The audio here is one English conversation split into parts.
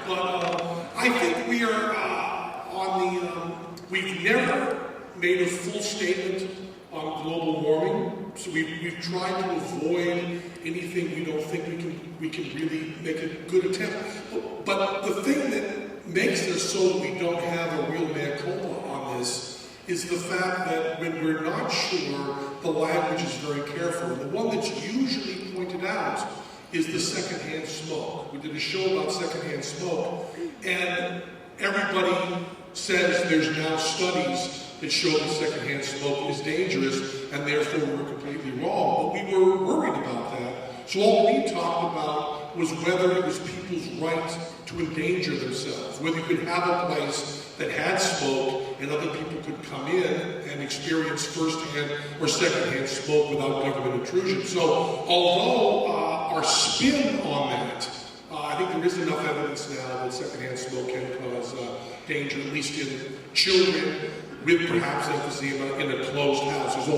But I think we are we've never made a full statement on global warming, so we've tried to avoid anything we don't think we can really make a good attempt. But the thing that makes us so that we don't have a real mea culpa on this is the fact that when we're not sure, the language is very careful. And the one that's usually pointed out is the secondhand smoke. We did a show about secondhand smoke, and everybody says there's now studies that show that secondhand smoke is dangerous, and therefore we're completely wrong. But we were worried about that. So all we talked about was whether it was people's right to endanger themselves, whether you could have a place that had smoke and other people could come in and experience first-hand or second-hand smoke without government intrusion. So although our spin on that, I think there is enough evidence now that second-hand smoke can cause danger, at least in children, with perhaps emphysema in a closed house. There's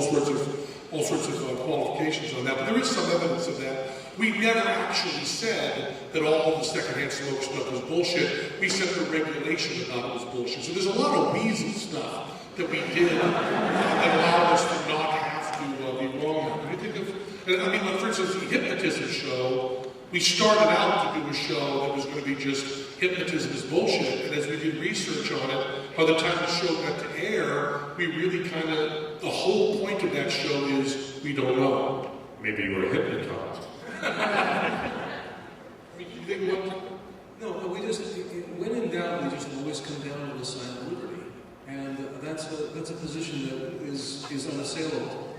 all sorts of qualifications on that, but there is some evidence of that. We never actually said that all of the secondhand smoke stuff was bullshit. We said the regulation about it was bullshit. So there's a lot of weasel stuff that we did that allowed us to not have to be wrong. When you think of, I mean, like, for instance, the hypnotism show, we started out to do a show that was going to be just hypnotism is bullshit, and as we did research on it, by the time the show got to air, we really kind of, the whole point of that show is, we don't know. Maybe you were hypnotized. No, we just, when in doubt, we just always come down to the sign of liberty, and that's a position that is unassailable.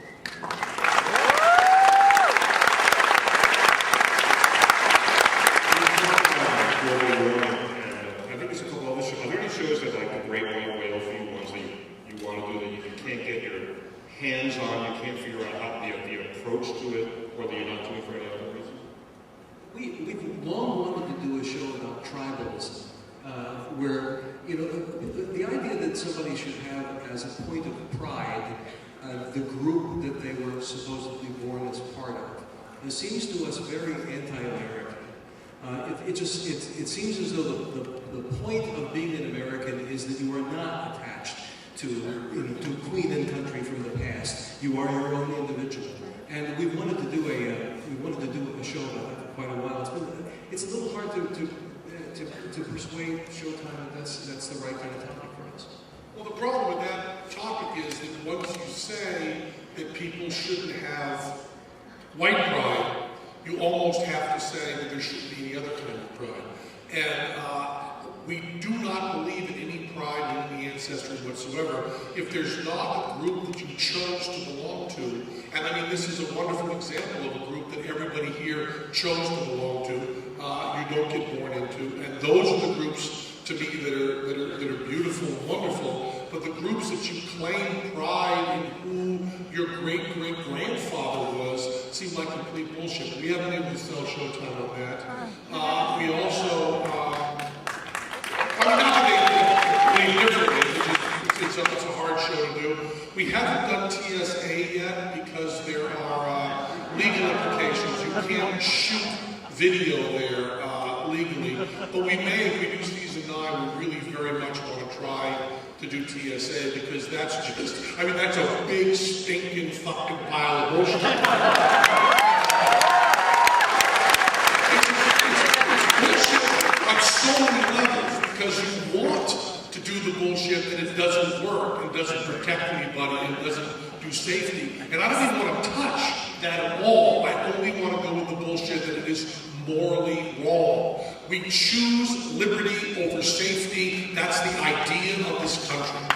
I think there's a couple other shows. Are there any shows that, like the Great White Whale for you, ones that you want to do that you can't get your hands on, you can't figure out how the approach to it, whether you're not doing it for any other reason? We've long wanted to do a show about tribalism, where, you know, the idea that somebody should have as a point of pride the group that they were supposedly born as part of. It seems to us very anti-American. It seems as though the point of being an American is that you are not attached to queen and country from the past. You are your own individual. And we wanted to do a show about that for quite a while. It's a little hard to persuade Showtime that that's the right kind of topic for us. Well, the problem with that topic is that once you say that people shouldn't have white pride, you almost have to say that there shouldn't be any other kind of pride. And we do not believe in any pride in any ancestry whatsoever if there's not a group that you chose to belong to. And I mean, this is a wonderful example of a group that everybody here chose to belong to. You don't get born into. And those are the groups, to me, that are beautiful and wonderful. But the groups that you claim pride in who your great-great-grandfather was seem like complete bullshit. We haven't been able to sell Showtime on that. We also, it's a hard show to do. We haven't done TSA yet because there are legal implications. You can't shoot video there legally. But we may, if we do season 9, we really very much want to try to do TSA because that's just, I mean, that's a big stinking fucking pile of bullshit. It's bullshit on so many levels because you want to do the bullshit that it doesn't work and doesn't protect anybody and doesn't do safety. And I don't even want to touch that at all. I only want to go with the bullshit that it is morally wrong. We choose liberty over safety. That's the idea of this country.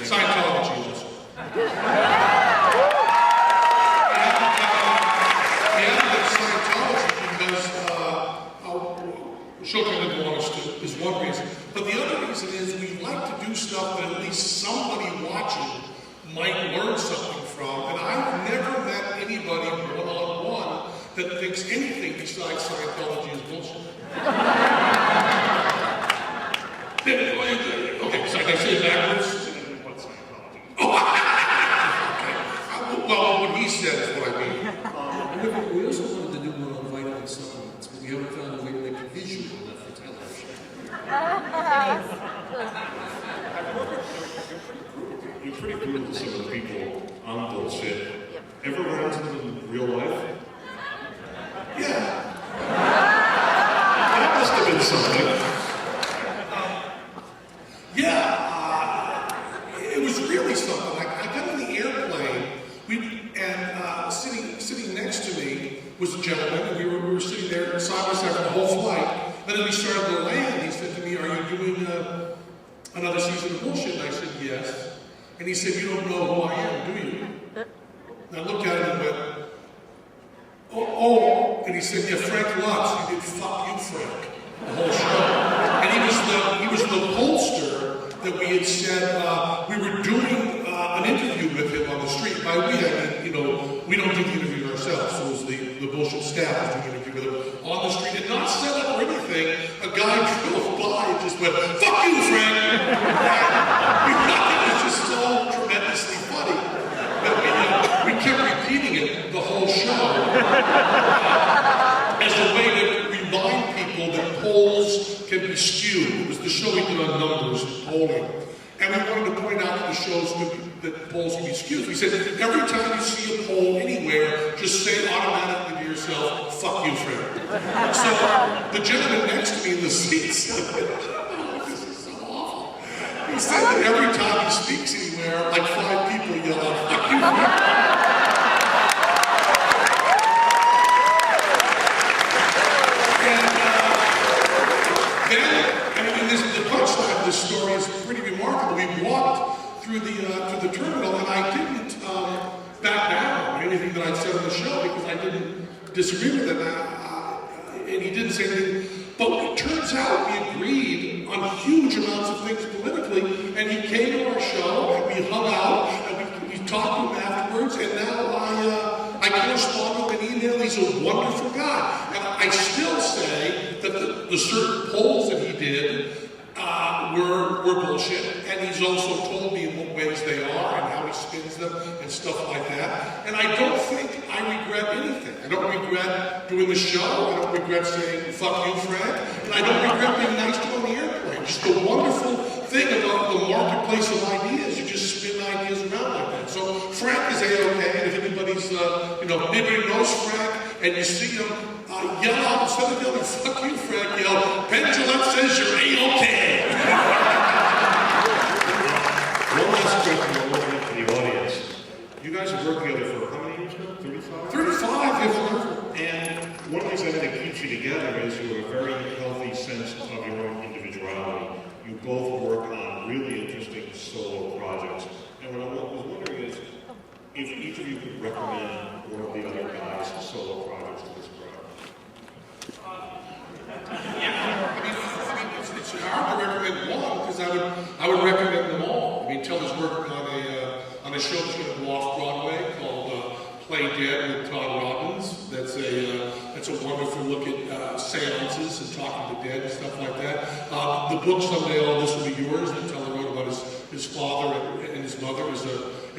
Scientology is. Showtime didn't want us to, is one reason. But the other reason is we like to do stuff that at least somebody watching might learn something from. And I've never met anybody one-on-one that thinks anything besides Scientology is bullshit. Okay, so I say it backwards. What Scientology? Oh, okay. Well, said is what I mean. And we also wanted to do one on vitamin supplements, but we haven't found a way to make it visual enough for television. You're pretty brutal to some of the people on Bullshit. Ever run into them in real life? Yeah. That must have been something. It was really something. I got on the airplane, and sitting next to me was a gentleman, and we were sitting there side by side for the whole flight. Then as we started to land, he said to me, "Are you doing another season of Bullshit?" And I said, "Yes." And he said, "You don't know who I am, do you?" And I looked at him and went, oh. And he said, "Yeah, Frank Lutz. You did fuck you, Frank, the whole show." And he was the pollster that we had said we were doing an interview with him on the street. By we, I mean, we don't do the interview ourselves. So it was the Bullshit staff was doing an interview with him on the street, and not set up or anything. A guy drove by and just went, "Fuck you, Frank." We thought it was just so tremendously funny that we kept repeating it the whole show as a way to remind people that polls can be skewed. It was the show we did on numbers and polling. And we wanted to point out to the shows that polls can be skewed. We said, every time you see a poll anywhere, just say automatically to yourself, "Fuck you, Frank." So the gentleman next to me in the seat said, "Oh, this is so awful." He said that every time he speaks anywhere, like 5 people yell out, "Fuck you, Frank." The punchline of this story is pretty remarkable. We walked through the terminal, and I didn't back down on anything that I'd said on the show because I didn't disagree with him, and he didn't say anything. But it turns out we agreed on huge amounts of things politically, and he came to our show, and we hung out, and we talked to him afterwards, and now I correspond with an email. He's a wonderful guy. And I still say that the certain polls that he did were bullshit, and he's also told me in what ways they are and how he spins them and stuff like that. And I don't think I regret anything. I don't regret doing the show. I don't regret saying, "Fuck you, Frank." And I don't regret being nice to him on the airplane. Just the wonderful thing about the marketplace of ideas, you just spin ideas around like that. So Frank is A-okay, and if anybody's, anybody knows Frank, and you see him, yell out, instead of yelling, "Fuck you, Frank," yell, "Penn says you're A-okay." One last question I'll open up to the audience. You guys have worked together for how many years now? 35? 35, if And one of the things I think that keeps you together is you have a very healthy sense of your own individuality. You both work on really interesting solo projects. And what I was wondering is if each of you could recommend one of the other guys' solo projects to this crowd. It's hard to recommend one because I would recommend them all. I mean, Teller's working on a show that's going to go off Broadway called Play Dead with Todd Robbins. That's a wonderful look at seances and talking to dead and stuff like that. The book Someday All This Will Be Yours that Teller wrote about his father and his mother is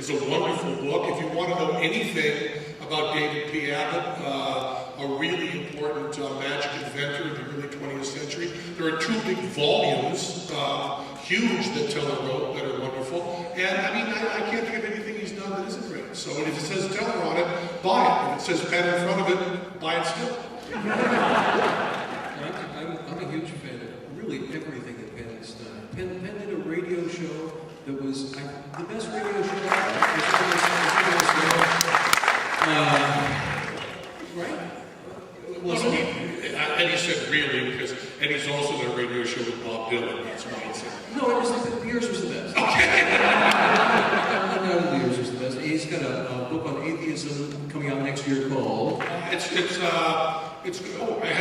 a wonderful book. If you want to know anything about David P. Abbott, a really important magic inventor in the early 20th century. There are 2 big volumes, huge, that Teller wrote that are wonderful. And I mean, I can't think of anything he's done that isn't great. So if it says Teller on it, buy it. If it says Penn in front of it, buy it still. I'm a huge fan of really everything that Penn has done. Penn did a radio show that was the best radio show right? And he said really because Eddie's also done a radio show with Bob Dylan. That's why he said. No, yours was the best. Okay. Yours was the best. He's got a book on atheism coming out next year called. I have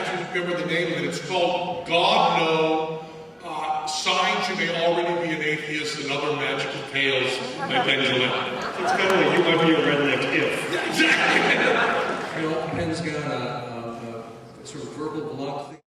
to remember the name of it. It's called God No. Signs You May Already Be an Atheist and Other Magical Tales by Benjamin. It's kind of like you might be a redneck if. Yeah, exactly. Penn's got a sort of verbal block thing.